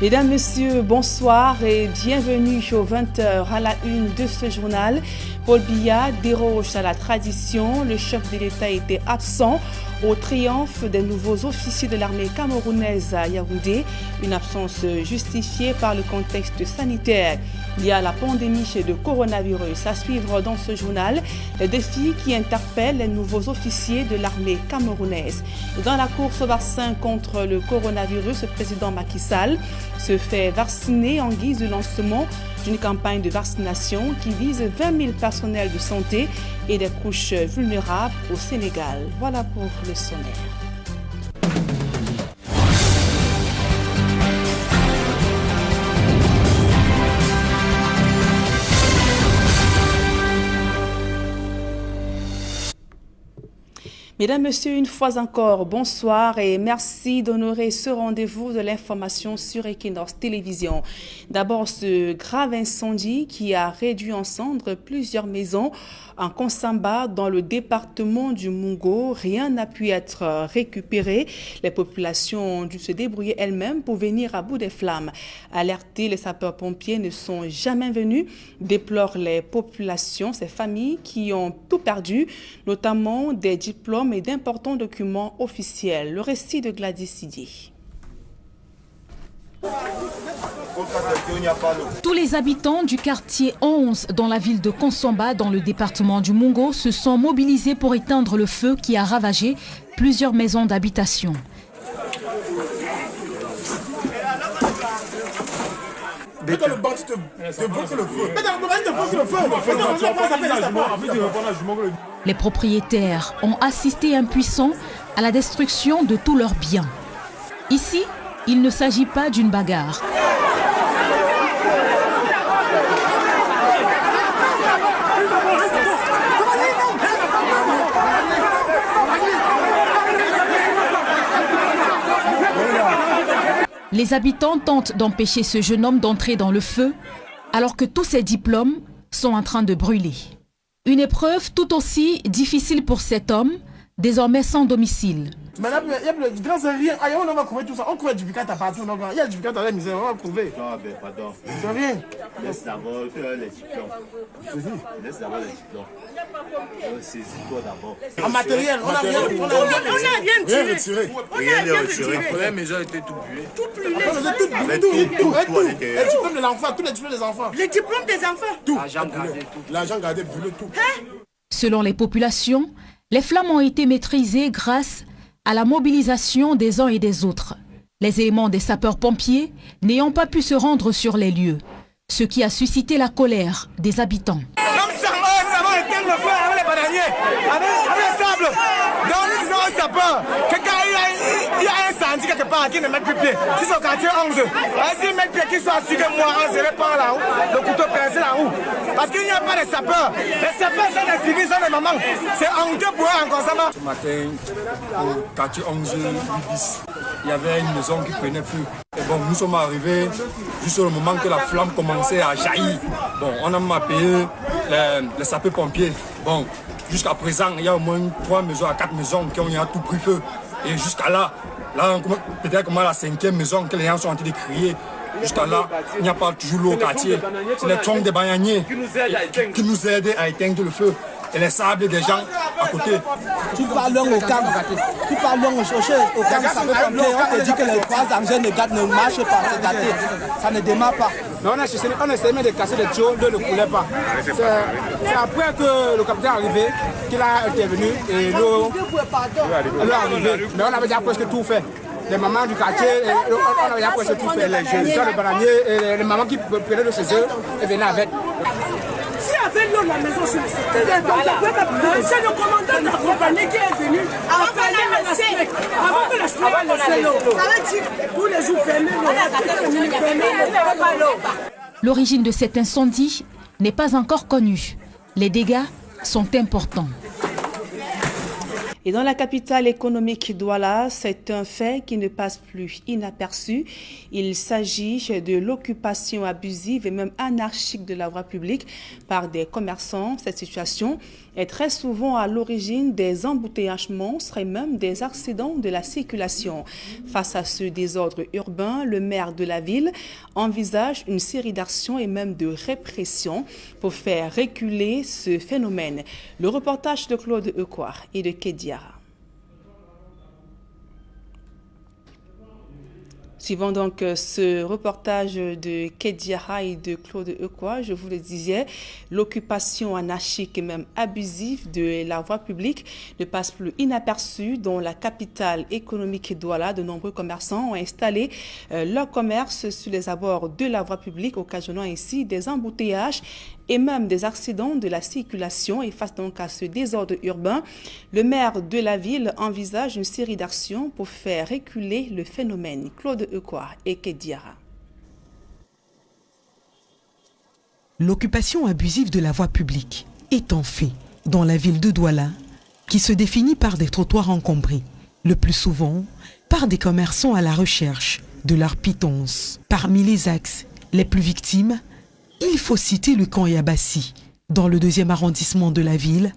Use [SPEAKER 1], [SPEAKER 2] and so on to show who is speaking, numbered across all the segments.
[SPEAKER 1] Mesdames, Messieurs, bonsoir et bienvenue aux 20h à la une de ce journal. Paul Biya déroge à la tradition. Le chef de l'État était absent au triomphe des nouveaux officiers de l'armée camerounaise à Yaoundé. Une absence justifiée par le contexte sanitaire lié à la pandémie de coronavirus. À suivre dans ce journal, les défis qui interpellent les nouveaux officiers de l'armée camerounaise. Dans la course au vaccin contre le coronavirus, le président Macky Sall se fait vacciner en guise de lancement d'une campagne de vaccination qui vise 20 000 personnels de santé et des couches vulnérables au Sénégal. Voilà pour le sommaire. Mesdames, Messieurs, une fois encore, bonsoir et merci d'honorer ce rendez-vous de l'information sur Equinox Télévision. D'abord, ce grave incendie qui a réduit en cendres plusieurs maisons en Konsamba dans le département du Mungo. Rien n'a pu être récupéré. Les populations ont dû se débrouiller elles-mêmes pour venir à bout des flammes. Alertés, les sapeurs-pompiers ne sont jamais venus, déplorent les populations, ces familles qui ont tout perdu, notamment des diplômes et d'importants documents officiels. Le récit de Gladys Sidi.
[SPEAKER 2] Tous les habitants du quartier 11 dans la ville de Konsamba, dans le département du Mungo, se sont mobilisés pour éteindre le feu qui a ravagé plusieurs maisons d'habitation. Les propriétaires ont assisté impuissants à la destruction de tous leurs biens. Ici, il ne s'agit pas d'une bagarre. Les habitants tentent d'empêcher ce jeune homme d'entrer dans le feu alors que tous ses diplômes sont en train de brûler. Une épreuve tout aussi difficile pour cet homme, désormais sans domicile.
[SPEAKER 3] Maintenant, il y a le grand rien. On va trouver tout ça. On trouve du duplicate partout. Il y a du duplicate à la misère. On va trouver. Non, mais pardon. C'est rien. Laisse d'abord les diplômes. Laisse d'abord les diplômes. C'est toi d'abord. En matériel, on a rien retiré. Rien retiré. La première maison était tout brûlée. Tout brûlé. Tout. Les diplômes de l'enfant. Tous les diplômes des enfants. Les diplômes des enfants. Tout. L'argent gardé, brûlé, tout.
[SPEAKER 2] Selon les populations, les flammes ont été maîtrisées grâce à la mobilisation des uns et des autres. Les éléments des sapeurs-pompiers n'ayant pas pu se rendre sur les lieux, ce qui a suscité la colère des habitants.
[SPEAKER 3] Comme ça, nous avons éteint le feu avec les bananiers, avec le sable. Donc nous disons aux sapeurs que quand il y a un incendie quelque part qui ne met plus pied, si c'est au quartier 11, s'ils mettent pied, qu'ils soient assis que moi, on serait par la roue, le couteau pincé la roue. Parce qu'il n'y a pas de sapeurs. Les sapeurs sont des civils, sont des mamans. C'est honteux pour eux en Konsamba.
[SPEAKER 4] Ce matin, au quartier 11, il y avait une maison qui prenait feu. Et bon, nous sommes arrivés juste au moment que la flamme commençait à jaillir. Bon, on a appelé les sapeurs-pompiers. Bon, jusqu'à présent, il y a au moins 3 maisons à 4 maisons qui ont tout pris feu. Et jusqu'à là, peut-être comme la 5e maison que les gens sont en train de crier. Jusqu'à là, il n'y a pas toujours l'eau au quartier. C'est les troncs des bananiers qui nous aident à éteindre le feu. Et les sables des gens à côté.
[SPEAKER 5] Tu parles au camp, tu parles au camp, ça veut pompier, on te dit que les 3 engins ne marchent pas, c'est gâté, ça ne démarre pas.
[SPEAKER 3] Mais on essaie même de casser les tuyaux, l'eau ne coulait pas. C'est après que le capitaine est arrivé qu'il a intervenu et l'eau est arrivée. Mais on avait déjà presque tout fait. Les mamans du quartier, on avait déjà presque tout fait. Les jeunes, les bananiers, et les mamans qui prenaient de chez eux et venaient avec. Si avec l'eau, la maison sur le c'est le commandant de la compagnie qui est venu avant que la SNEC laisse l'eau. Ça veut dire tous les jours fermés,
[SPEAKER 2] L'origine de cet incendie n'est pas encore connue. Les dégâts sont importants.
[SPEAKER 1] Et dans la capitale économique Douala, c'est un fait qui ne passe plus inaperçu. Il s'agit de l'occupation abusive et même anarchique de la voie publique par des commerçants. Cette situation est très souvent à l'origine des embouteillages monstres et même des accidents de la circulation. Face à ce désordre urbain, le maire de la ville envisage une série d'actions et même de répression pour faire reculer ce phénomène. Le reportage de Claude Euquois et de Kediara. Suivant donc ce reportage de Kediara et de Claude Euquois, je vous le disais, l'occupation anarchique et même abusive de la voie publique ne passe plus inaperçue. Dans la capitale économique Douala, de nombreux commerçants ont installé leur commerce sur les abords de la voie publique, occasionnant ainsi des embouteillages et même des accidents de la circulation. Et face donc à ce désordre urbain, le maire de la ville envisage une série d'actions pour faire reculer le phénomène. Claude Euquois et Kediara.
[SPEAKER 6] L'occupation abusive de la voie publique est un fait dans la ville de Douala qui se définit par des trottoirs encombrés, le plus souvent par des commerçants à la recherche de leur pitance. Parmi les axes les plus victimes, il faut citer le camp Yabassi, dans le 2e arrondissement de la ville,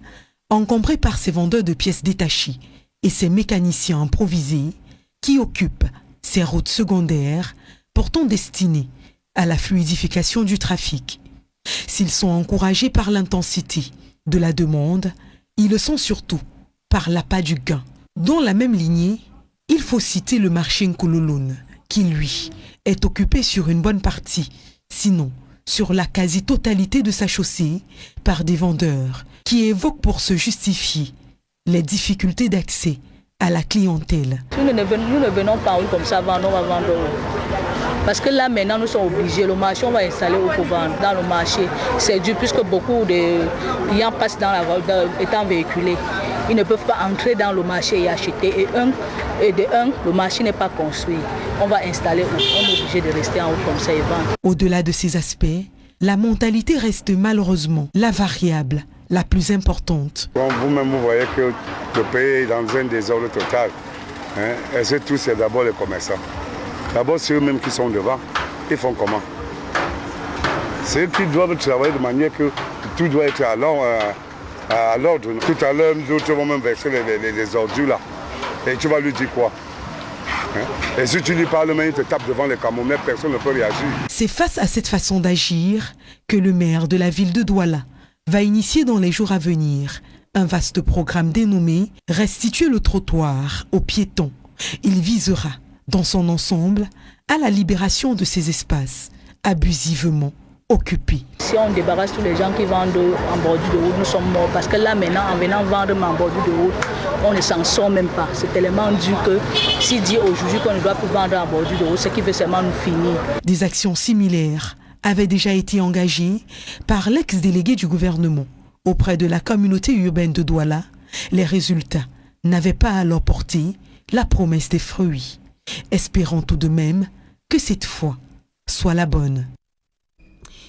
[SPEAKER 6] encombré par ses vendeurs de pièces détachées et ses mécaniciens improvisés qui occupent ces routes secondaires pourtant destinées à la fluidification du trafic. S'ils sont encouragés par l'intensité de la demande, ils le sont surtout par l'appât du gain. Dans la même lignée, il faut citer le marché Nkololone, qui lui est occupé sur une bonne partie, sinon sur la quasi-totalité de sa chaussée, par des vendeurs qui évoquent pour se justifier les difficultés d'accès à la clientèle.
[SPEAKER 7] Nous ne venons pas comme ça vendre, on va vendre. Parce que là maintenant nous sommes obligés, le marché on va installer où pour vendre. Dans le marché, c'est dur puisque beaucoup de clients passent dans la voie étant véhiculés. Ils ne peuvent pas entrer dans le marché et acheter. Et de un, le marché n'est pas construit. On va installer où? On est obligé de rester en haut comme ça et vendre.
[SPEAKER 6] Au-delà de ces aspects, la mentalité reste malheureusement la variable la plus importante.
[SPEAKER 8] Vous-même, vous voyez que le pays est dans un désordre total. Et c'est tout, c'est d'abord les commerçants. D'abord, c'est eux-mêmes qui sont devant. Ils font comment? C'est eux qui doivent travailler de manière que tout doit être à l'ordre. Tout à l'heure, nous autres vont même verser les ordures là. Et tu vas lui dire quoi? Et si tu lui parles, il te tape devant les camionneurs, personne ne peut réagir.
[SPEAKER 6] C'est face à cette façon d'agir que le maire de la ville de Douala va initier dans les jours à venir un vaste programme dénommé « Restituer le trottoir aux piétons ». Il visera, dans son ensemble, à la libération de ces espaces abusivement occupés.
[SPEAKER 7] Si on débarrasse tous les gens qui vendent en bordure de route, nous sommes morts. Parce que là maintenant, en venant vendre en bordure de route, on ne s'en sort même pas. C'est tellement dur que s'il dit aujourd'hui qu'on ne doit plus vendre en bordure de route, c'est qu'il veut seulement nous finir.
[SPEAKER 6] Des actions similaires avaient déjà été engagées par l'ex-délégué du gouvernement auprès de la communauté urbaine de Douala. Les résultats n'avaient pas alors porté la promesse des fruits. Espérons tout de même que cette fois soit la bonne.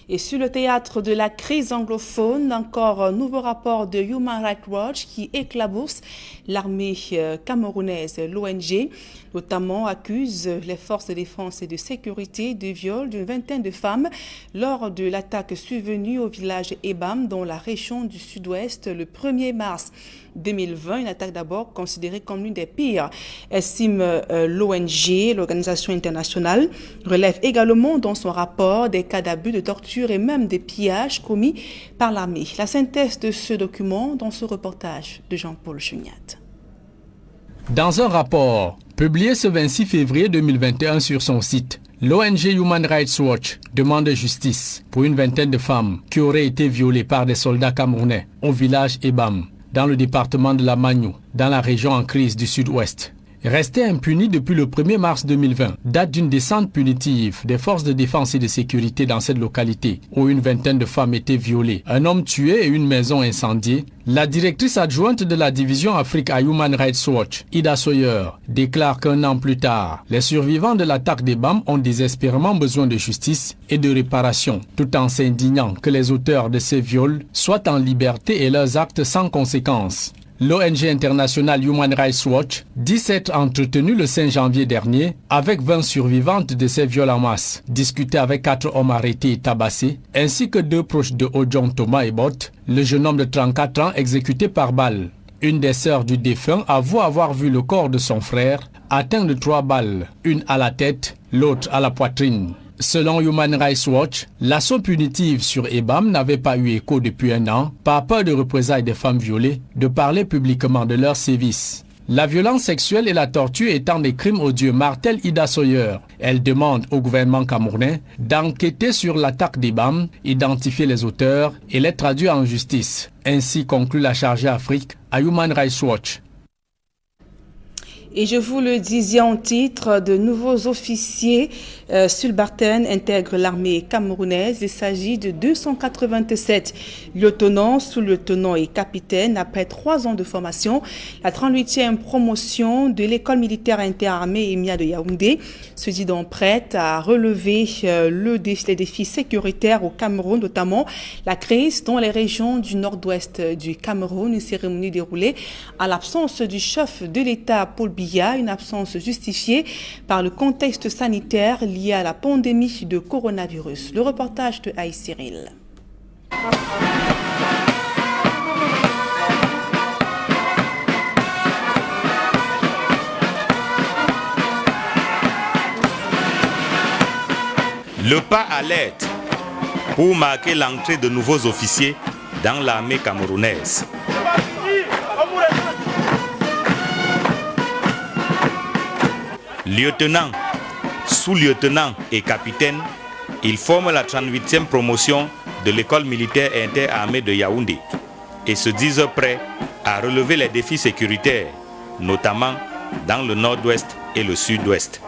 [SPEAKER 1] Et sur le théâtre de la crise anglophone, encore un nouveau rapport de Human Rights Watch qui éclabousse l'armée camerounaise. L'ONG, notamment, accuse les forces de défense et de sécurité du viol d'une vingtaine de femmes lors de l'attaque survenue au village Ebam, dans la région du sud-ouest, le 1er mars 2020. Une attaque d'abord considérée comme l'une des pires, estime l'ONG, l'organisation internationale, relève également dans son rapport des cas d'abus, de torture et même des pillages commis par l'armée. La synthèse de ce document dans ce reportage de Jean-Paul Chuniat.
[SPEAKER 9] Dans un rapport publié ce 26 février 2021 sur son site, l'ONG Human Rights Watch demande justice pour une vingtaine de femmes qui auraient été violées par des soldats camerounais au village Ebam, dans le département de la Magnou, dans la région en crise du sud-ouest. Resté impuni depuis le 1er mars 2020, date d'une descente punitive des forces de défense et de sécurité dans cette localité, où une vingtaine de femmes étaient violées, un homme tué et une maison incendiée, la directrice adjointe de la division Afrique à Human Rights Watch, Ida Sawyer, déclare qu'un an plus tard, les survivants de l'attaque des BAM ont désespérément besoin de justice et de réparation, tout en s'indignant que les auteurs de ces viols soient en liberté et leurs actes sans conséquences. L'ONG internationale Human Rights Watch dit s'être entretenue le 5 janvier dernier avec 20 survivantes de ces viols en masse, discuté avec 4 hommes arrêtés et tabassés, ainsi que 2 proches de Ojong Thomas Ebot, le jeune homme de 34 ans exécuté par balle. Une des sœurs du défunt avoue avoir vu le corps de son frère atteint de 3 balles, une à la tête, l'autre à la poitrine. Selon Human Rights Watch, l'assaut punitive sur Ebam n'avait pas eu écho depuis 1 an, par peur de représailles des femmes violées, de parler publiquement de leurs sévices. La violence sexuelle et la torture étant des crimes odieux, martèle Ida Sawyer. Elle demande au gouvernement camerounais d'enquêter sur l'attaque d'Ebam, identifier les auteurs et les traduire en justice. Ainsi conclut la chargée Afrique à Human Rights Watch.
[SPEAKER 1] Et je vous le disais en titre, de nouveaux officiers subalternes intègrent l'armée camerounaise. Il s'agit de 287 lieutenants, sous-lieutenants et capitaines après 3 ans de formation. La 38e promotion de l'école militaire interarmée EMIA de Yaoundé se dit donc prête à relever les défis sécuritaires au Cameroun, notamment la crise dans les régions du nord-ouest du Cameroun. Une cérémonie déroulée à l'absence du chef de l'État, Paul Biya, une absence justifiée par le contexte sanitaire lié à la pandémie de coronavirus. Le reportage de Aïe Cyril.
[SPEAKER 10] Le pas à l'aide pour marquer l'entrée de nouveaux officiers dans l'armée camerounaise. Lieutenant, sous-lieutenant et capitaine, ils forment la 38e promotion de l'école militaire interarmée de Yaoundé et se disent prêts à relever les défis sécuritaires, notamment dans le nord-ouest et le sud-ouest.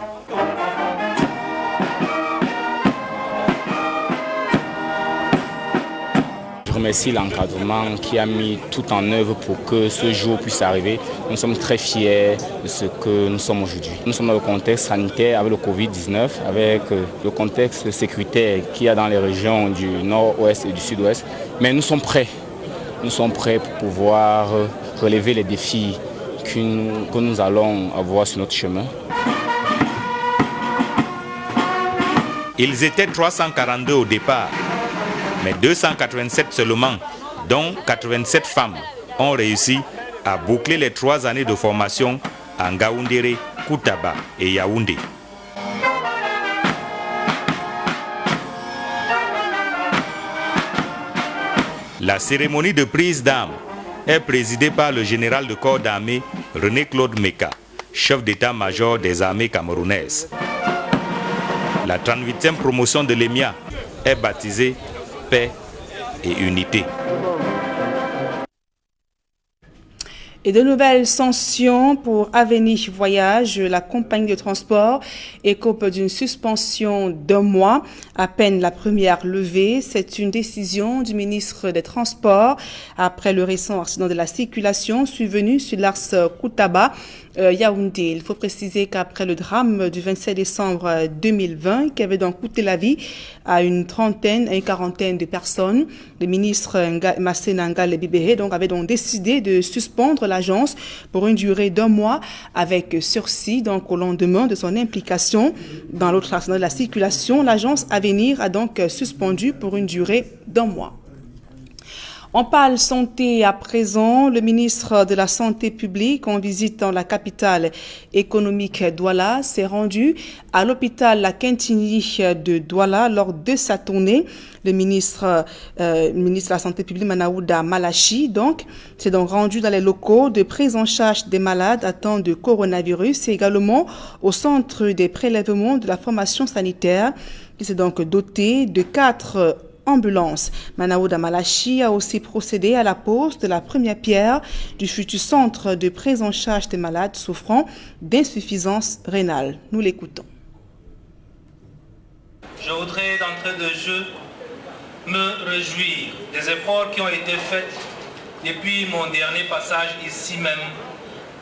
[SPEAKER 11] Je remercie l'encadrement qui a mis tout en œuvre pour que ce jour puisse arriver. Nous sommes très fiers de ce que nous sommes aujourd'hui. Nous sommes dans le contexte sanitaire avec le Covid-19, avec le contexte sécuritaire qu'il y a dans les régions du nord-ouest et du sud-ouest. Mais nous sommes prêts. Nous sommes prêts pour pouvoir relever les défis que nous allons avoir sur notre chemin.
[SPEAKER 10] Ils étaient 342 au départ, mais 287 seulement, dont 87 femmes, ont réussi à boucler les 3 années de formation en Ngaoundéré, Koutaba et Yaoundé. La cérémonie de prise d'armes est présidée par le général de corps d'armée René-Claude Meka, chef d'état-major des armées camerounaises. La 38e promotion de l'EMIA est baptisée Paix et Unité.
[SPEAKER 1] Et de nouvelles sanctions pour Avenir Voyage. La compagnie de transport écope d'une suspension d'1 mois, à peine la première levée. C'est une décision du ministre des Transports après le récent accident de la circulation survenu sur l'axe Koutaba. Yaoundé. Il faut préciser qu'après le drame du 27 décembre 2020, qui avait donc coûté la vie à une quarantaine de personnes, le ministre Massé Nangal Bibéhé avait donc décidé de suspendre l'agence pour une durée d'1 mois avec sursis. Donc au lendemain de son implication dans l'autre accident de la circulation, l'agence Avenir a donc suspendu pour une durée d'1 mois. On parle santé à présent. Le ministre de la Santé publique, en visite dans la capitale économique Douala, s'est rendu à l'hôpital La Quintini de Douala lors de sa tournée. Le ministre de la Santé publique, Manaouda Malachi, s'est donc rendu dans les locaux de prise en charge des malades atteints de coronavirus et également au centre des prélèvements de la formation sanitaire, qui s'est donc doté de 4 ambulance. Manaouda Malachi a aussi procédé à la pose de la première pierre du futur centre de prise en charge des malades souffrant d'insuffisance rénale. Nous l'écoutons.
[SPEAKER 12] Je voudrais d'entrée de jeu me réjouir des efforts qui ont été faits depuis mon dernier passage ici même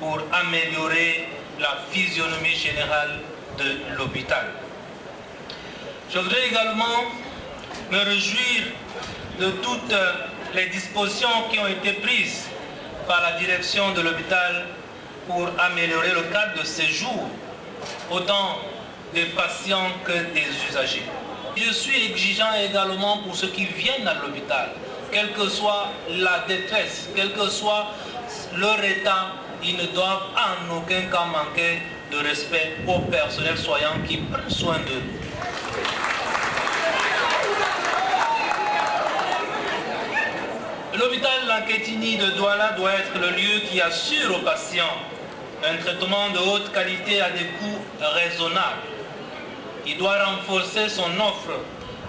[SPEAKER 12] pour améliorer la physionomie générale de l'hôpital. Je voudrais également me réjouir de toutes les dispositions qui ont été prises par la direction de l'hôpital pour améliorer le cadre de séjour, autant des patients que des usagers. Je suis exigeant également pour ceux qui viennent à l'hôpital, quelle que soit la détresse, quel que soit leur état, ils ne doivent en aucun cas manquer de respect au personnel soignant qui prend soin d'eux. L'hôpital Lanketini de Douala doit être le lieu qui assure aux patients un traitement de haute qualité à des coûts raisonnables. Il doit renforcer son offre,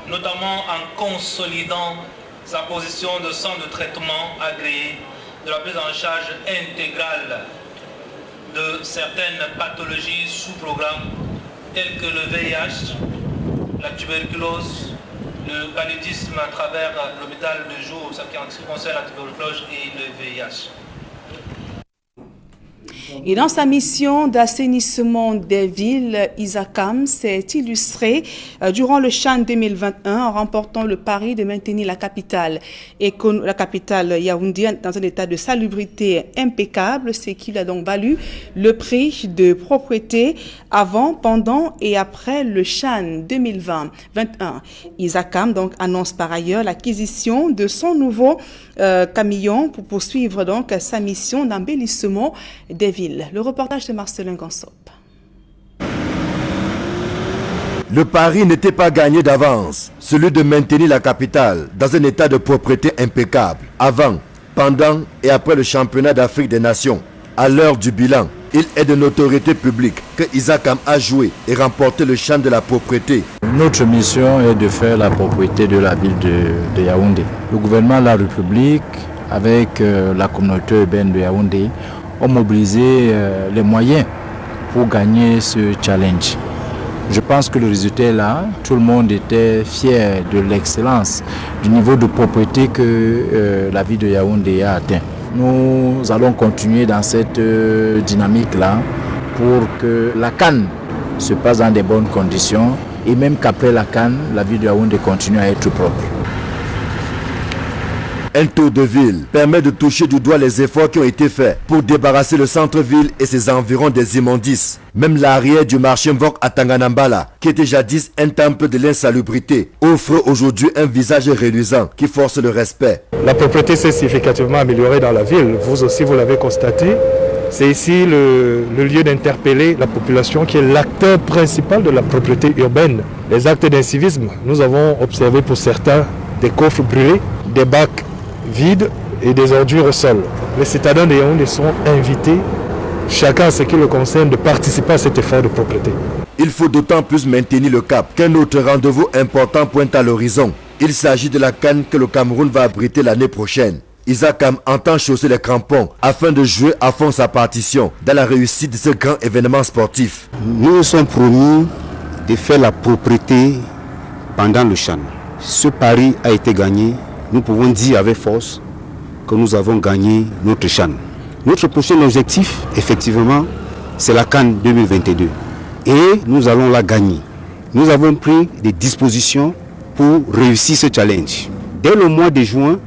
[SPEAKER 12] notamment en consolidant sa position de centre de traitement agréé, de la prise en charge intégrale de certaines pathologies sous programme telles que le VIH, la tuberculose, le paludisme à travers l'hôpital de jour, ce qui concerne la tuberculose et le VIH.
[SPEAKER 1] Et dans sa mission d'assainissement des villes, Isakam s'est illustré durant le Chan 2021 en remportant le pari de maintenir la capitale Yaoundé dans un état de salubrité impeccable, ce qui a donc valu le prix de propreté avant, pendant et après le Chan 2021. Isakam donc annonce par ailleurs l'acquisition de son nouveau camion pour poursuivre donc sa mission d'embellissement des villes. Le reportage de Marcelin Gansop.
[SPEAKER 13] Le pari n'était pas gagné d'avance, celui de maintenir la capitale dans un état de propreté impeccable, avant, pendant et après le championnat d'Afrique des Nations. À l'heure du bilan, il est de notoriété publique que Isakam a joué et remporté le champ de la propreté.
[SPEAKER 14] Notre mission est de faire la propreté de la ville de Yaoundé. Le gouvernement de la République, avec la communauté urbaine de Yaoundé, ont mobilisé les moyens pour gagner ce challenge. Je pense que le résultat est là. Tout le monde était fier de l'excellence, du niveau de propreté que la ville de Yaoundé a atteint. Nous allons continuer dans cette dynamique-là pour que la CAN se passe dans de bonnes conditions et même qu'après la CAN, la ville de Yaoundé continue à être propre.
[SPEAKER 13] Un tour de ville permet de toucher du doigt les efforts qui ont été faits pour débarrasser le centre-ville et ses environs des immondices. Même l'arrière du marché Mvok à Tanganambala, qui était jadis un temple de l'insalubrité, offre aujourd'hui un visage reluisant qui force le respect.
[SPEAKER 15] La propreté s'est significativement améliorée dans la ville. Vous aussi, vous l'avez constaté. C'est ici le lieu d'interpeller la population qui est l'acteur principal de la propreté urbaine. Les actes d'incivisme, nous avons observé pour certains des coffres brûlés, des bacs vides et des ordures au sol. Les citadins de Yaoundé sont invités, chacun à ce qui le concerne, de participer à cet effort de propreté.
[SPEAKER 13] Il faut d'autant plus maintenir le cap qu'un autre rendez-vous important pointe à l'horizon. Il s'agit de la CAN que le Cameroun va abriter l'année prochaine. Isakam entend chausser les crampons afin de jouer à fond sa partition dans la réussite de ce grand événement sportif.
[SPEAKER 16] Nous nous sommes promis de faire la propreté pendant le Chan. Ce pari a été gagné. Nous pouvons dire avec force que nous avons gagné notre Chan. Notre prochain objectif, effectivement, c'est la CAN 2022. Et nous allons la gagner. Nous avons pris des dispositions pour réussir ce challenge. Dès le mois de juin,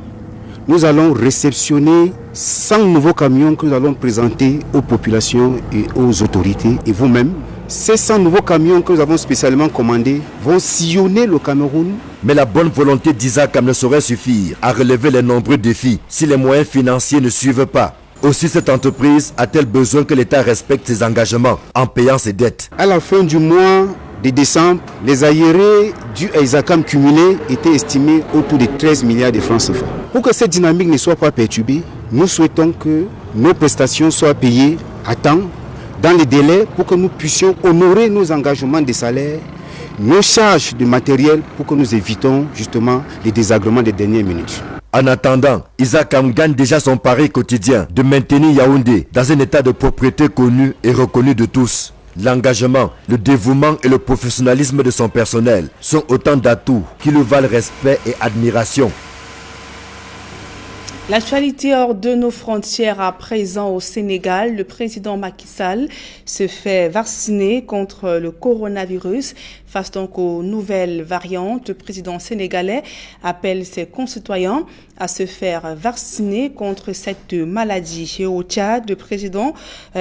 [SPEAKER 16] nous allons réceptionner 100 nouveaux camions que nous allons présenter aux populations et aux autorités et vous-même. Ces 100 nouveaux camions que nous avons spécialement commandés vont sillonner le Cameroun.
[SPEAKER 13] Mais la bonne volonté d'Isakam ne saurait suffire à relever les nombreux défis si les moyens financiers ne suivent pas. Aussi, cette entreprise a-t-elle besoin que l'État respecte ses engagements en payant ses dettes.
[SPEAKER 16] À la fin du mois de décembre, les arriérés dus à Isakam cumulés étaient estimés autour de 13 milliards de francs CFA. Pour que cette dynamique ne soit pas perturbée, nous souhaitons que nos prestations soient payées à temps, dans les délais, pour que nous puissions honorer nos engagements de salaire, nos charges de matériel, pour que nous évitons justement les désagréments des dernières minutes.
[SPEAKER 13] En attendant, Isakam gagne déjà son pari quotidien de maintenir Yaoundé dans un état de propriété connu et reconnu de tous. L'engagement, le dévouement et le professionnalisme de son personnel sont autant d'atouts qui lui valent respect et admiration.
[SPEAKER 1] L'actualité hors de nos frontières à présent au Sénégal, le président Macky Sall se fait vacciner contre le coronavirus. Face donc aux nouvelles variantes, le président sénégalais appelle ses concitoyens à se faire vacciner contre cette maladie. Et au Tchad, le président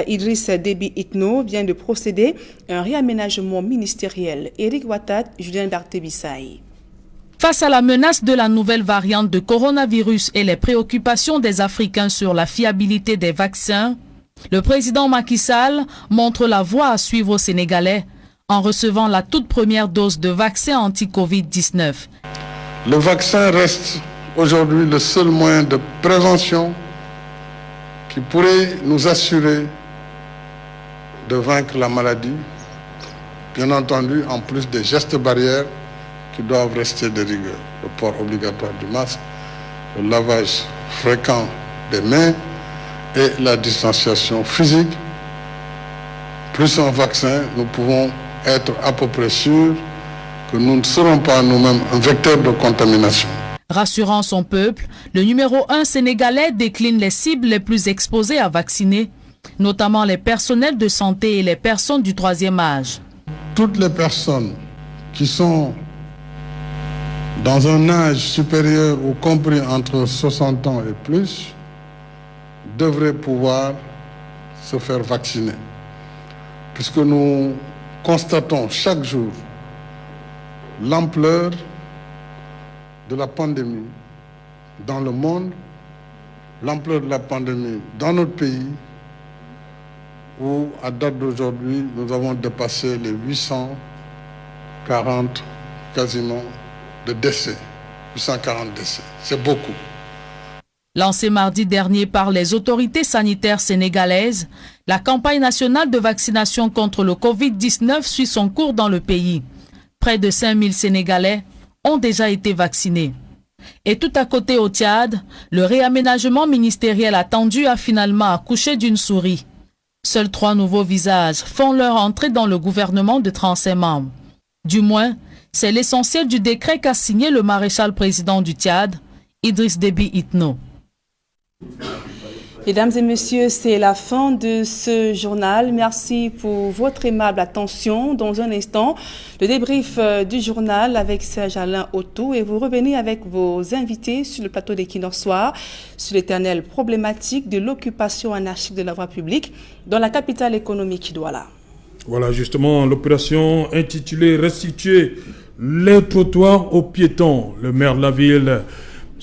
[SPEAKER 1] Idriss Déby Itno vient de procéder à un réaménagement ministériel. Éric Ouattara, Julien Barthébissaï.
[SPEAKER 2] Face à la menace de la nouvelle variante de coronavirus et les préoccupations des Africains sur la fiabilité des vaccins, le président Macky Sall montre la voie à suivre aux Sénégalais en recevant la toute première dose de vaccin anti-Covid-19.
[SPEAKER 17] Le vaccin reste aujourd'hui le seul moyen de prévention qui pourrait nous assurer de vaincre la maladie, bien entendu en plus des gestes barrières qui doivent rester de rigueur. Le port obligatoire du masque, le lavage fréquent des mains et la distanciation physique. Plus un vaccin, nous pouvons être à peu près sûrs que nous ne serons pas nous-mêmes un vecteur de contamination.
[SPEAKER 2] Rassurant son peuple, le numéro 1 sénégalais décline les cibles les plus exposées à vacciner, notamment les personnels de santé et les personnes du troisième âge.
[SPEAKER 17] Toutes les personnes qui sont dans un âge supérieur ou compris entre 60 ans et plus, devraient pouvoir se faire vacciner. Puisque nous constatons chaque jour l'ampleur de la pandémie dans le monde, l'ampleur de la pandémie dans notre pays, où à date d'aujourd'hui, nous avons dépassé les 840 quasiment de décès, 840 décès, c'est beaucoup.
[SPEAKER 2] Lancée mardi dernier par les autorités sanitaires sénégalaises, la campagne nationale de vaccination contre le Covid-19 suit son cours dans le pays. Près de 5000 Sénégalais ont déjà été vaccinés. Et tout à côté au Tchad, le réaménagement ministériel attendu a finalement accouché d'une souris. Seuls 3 nouveaux visages font leur entrée dans le gouvernement de 35 membres. Du moins, c'est l'essentiel du décret qu'a signé le maréchal président du Tchad, Idriss Déby Itno.
[SPEAKER 1] Mesdames et messieurs, c'est la fin de ce journal. Merci pour votre aimable attention. Dans un instant, le débrief du journal avec Serge Alain Otto et vous revenez avec vos invités sur le plateau d'Equinox Soir sur l'éternelle problématique de l'occupation anarchique de la voie publique dans la capitale économique Douala.
[SPEAKER 18] Voilà justement l'opération intitulée « Restituer les trottoirs aux piétons ». Le maire de la ville,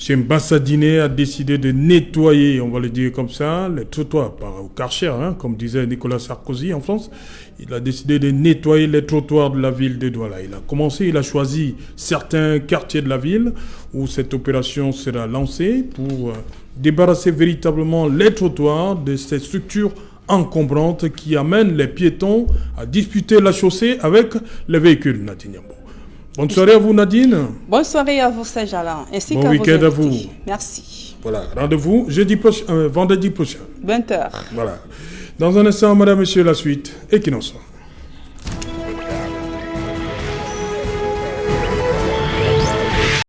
[SPEAKER 18] M. Bassadiné, a décidé de nettoyer, on va le dire comme ça, les trottoirs, pas au Karcher, comme disait Nicolas Sarkozy en France. Il a décidé de nettoyer les trottoirs de la ville de Douala. Il a choisi certains quartiers de la ville où cette opération sera lancée pour débarrasser véritablement les trottoirs de ces structures encombrante qui amène les piétons à disputer la chaussée avec les véhicules, Nadine Yambo. Bonne soirée à vous, Nadine.
[SPEAKER 1] Bonne soirée à vous, Serge Alain, ainsi qu'à
[SPEAKER 18] bon week-end à vous.
[SPEAKER 1] Merci.
[SPEAKER 18] Voilà, rendez-vous vendredi prochain.
[SPEAKER 1] 20h.
[SPEAKER 18] Voilà. Dans un instant, madame, monsieur, la suite. Equinox Soir.